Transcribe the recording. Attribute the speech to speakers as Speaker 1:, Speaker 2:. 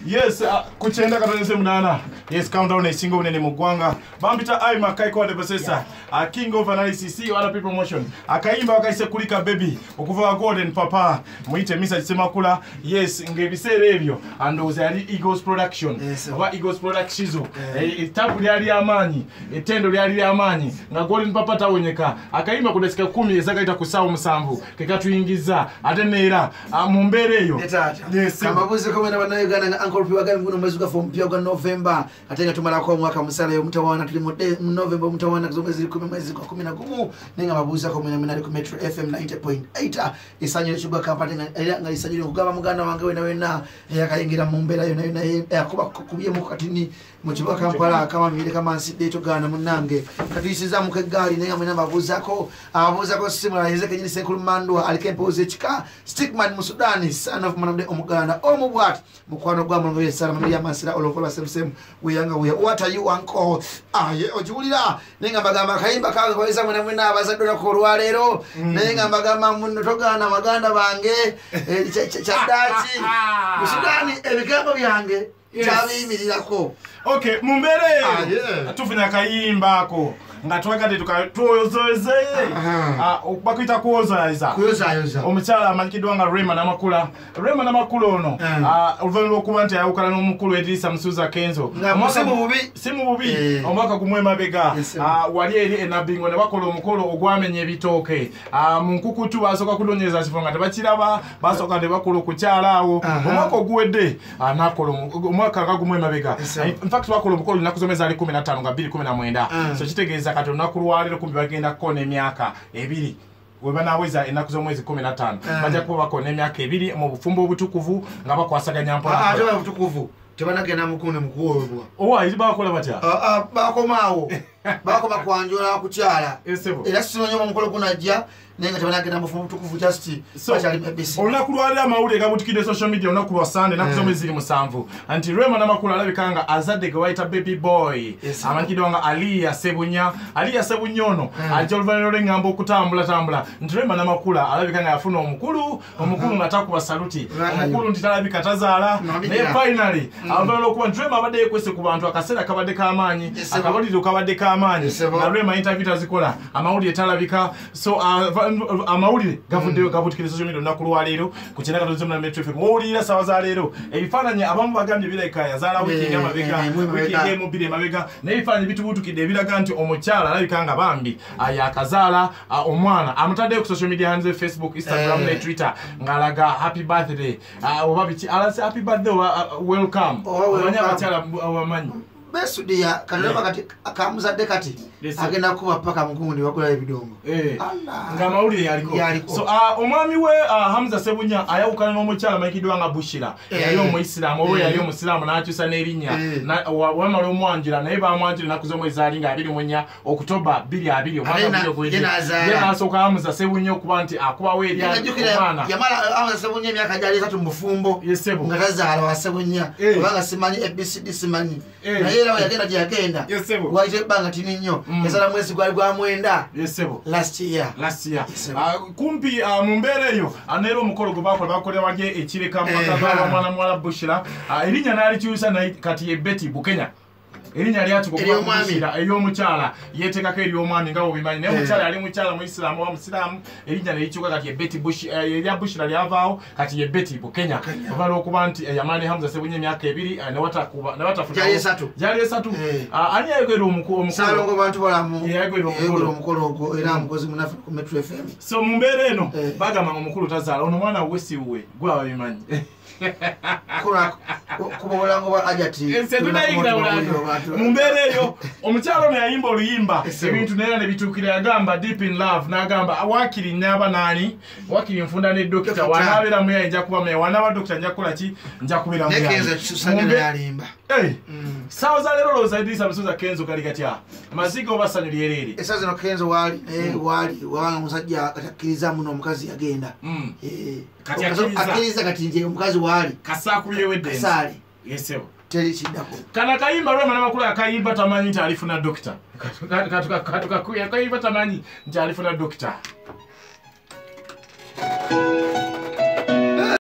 Speaker 1: Yes, kuchenda katonese munana. Yes, countdown esingo unene mugwanga. Bambita Aima Kaiko de Basesa. King of Analysis, other people promotion. Akaimba wakaise kulika baby. Okuva Golden Papa. Muite Misa Chisemakula. Yes, ngebisere ebyo. Andoze ali Eagles Production. Aba Eagles Production. Etabu lyali amanyi. Etendo lyali amanyi. Nga Golden Papa tawonyeka. Akaimba kudesika 10 ezakaita kusawo musanvu. Kekatuyingiza. Ate neera mu mbeera eyo.
Speaker 2: Yes. Kamabuze ko bana banayoga Uncle Piwaga mguno mwezi wa form pia kwa November atenga tumala kwa mwaka musala yo mtawana tuli mu November mtawana kuzomwezi 10 mwezi kwa 11 ninga mabuza kwa mwenye ku Metro FM 90.8 isanyo chibwa kampani nga isanyo kugaba muganda wange wena yakayingira mu mbera yo na yakuba kubiye mu katini mu chibwa Kampala kama mire kama nside to gana munange katisiza mu kegali ninga mwenye mabuza ko simula yezeke nyine senkulu mandwa alikempoze chika stickman mu Sudani son of manamde omuganda omubwat mukwano gwa mulungu yesara muri amasira olokola sem uyanga uya what are you uncle ye ojulira ninga bagamba kayimba kawe kweza mwena abazadora ko rwalero ninga bagamba muno togana maganda bange chadachi mu Sudani ebigambo byange tabiyimirako.
Speaker 1: Okay, mumbere tufuna kayimba ko ngatwakati tukatozoze bakwita kuozaza omukyala amanyikidwa nga Rema Namakula ono oluvannyuma lw'okuba nti ayawukana n'omukulu Edrisa Musuza Kenzo simu bubi omwaka gumwe mabega wali eri enabingo ne bakola omukolo ogwamenya ebitooke mu nkukutu basooka kudonyeza kifo nga tebakiraba basooka ne bakola okukyala awo omwaka oguwedde nakola omwaka nga gumwe mabega in fact bakola omukolo ennaku zomeza ali 15 nga 2019 so kitegeeza kati olunaku lwalero kumbi bagenda kukona emyaka 2 webanaweza ennaku z'omwezi 15 bajja kuba bakona emyaka 2 mu bufumbo obutukuvu nga bakwasaganya mpola
Speaker 2: obutukuvu tebanagenda mukune mukuwebwa
Speaker 1: owa bakola batya
Speaker 2: bakomaawo bakoma kwanjula kukyala era simanyi omukolo gunajja nenga tebanagenda mufumbo obutukuvu just bachali mebisi
Speaker 1: olunaku lwalero amawulire gabutukidde social media olunaku lwa Sunday ennaku z'omwezi 7 anti Rema Namakula alabika nga azadde ge bayita baby boy amanyikidwa nga Aliya Sebunya ono ajja oluvannyuma lw'engamba okutambula nti Rema Namakula alabika nga yafuna omukulu nga takuba saluti omukulu nti talabika tazaala naye finally oluvannyuma lw'okuba nti Rema abadde yeekwese ku bantu akaseera kabadde k'amaanyi akabaliriro kabadde k'amaanyi nga Rema interview tazikola amawulire talabika so amawulire gavuddeyo gabutukire social media olunaku lwaleero ku kinaka tozomna Metro FM owulira sawa za leero ebifaananyi abamu bagambye bireka yazaala wiiki amabega wiiki emubiri emabega naye ebifaananyi bitubuutukidde ebiraga nti omukyala alabika nga bambi yakazaala omwana amutaddeyo ku social media hanze Facebook Instagram ne Twitter ng'alaga happy birthday oba biki alase happy birthday welcome omanyi abakyala wamanyi
Speaker 2: besudia kanaba kati akamuzadde kati agenda kuba paka mukundi wakola ebidongo
Speaker 1: nga mawulire yaliko so omwami we Hamza Sebunya ayawukana n'omukyala amanyikidwa nga Bushira yali omuyisiraamu oba yali omusiraamu n'akyusa n'erinnya wamala omwanjira naye bamwanjira ennaku z'omwezi ali nga 24 October 2020 omwaka gw'egwe ye n'asooka Hamza Sebunya okuba nti akubawo eri omwana
Speaker 2: yamala Hamza Sebunya emyaka gyali 3 mu bufumbo nga tazaala wa Sebunya kubanga simanyi ABCD simanyi naye era yagenda gyagenda waite ebbanga tini nnyo yazala mwezi gwali gwa 9 last year
Speaker 1: kumpi mu mbeera eyo neera omukolo gwe bakola wali ekireka mwana muwala Bushira erinnya n'alikyusa naye kati ye Betty Bukenya erinnya lyatikukubakushira ey'omukyala yeetekako ery'omwami nga bobimanyi naye omukyala yali mukyala muisiraamu oba musiraamu erinnya nekikyuka kati ye Betty erya Bushira lyavaawo kati ye Betty Bukenya ovala okuba nti yamala ne Hamza Sebunya emyaka 2 gyali 3 ani yayogera
Speaker 2: omukolo ogwo era mukozi munafu ku Metro FM
Speaker 1: so mu mbeera eno bagamba nga omukulu tazaala ono mwana we si wuwe gwe ababimanyi
Speaker 2: kubolango ba ajati
Speaker 1: mu mbeera eyo omukyalo ono yayimba oluyimba ebintu naye ne bituukira yagamba deep in love n'agamba wakiri nnyaba naani wakiri nfunda ne dokita wanaabeera muyaye nja kuba muyaye wanaaba dokita nja kukola ki nja kubeera muyaye sawa za leero lowooza Edrisa Musuza Kenzo gali gatya amaziga oba ssanyu lyerere
Speaker 2: esaawa zino Kenzo waali wabanga musajja atakkiriza muno omukazi yagenda akkiriza kati nti omukazi waali
Speaker 1: kasaakubyeweddde
Speaker 2: kasaali
Speaker 1: yesebo
Speaker 2: terikiddako
Speaker 1: kana kayimba Rema Namakula akayimba tamanyi nti alifuna dokita kayimba tamanyi nti alifuna dokita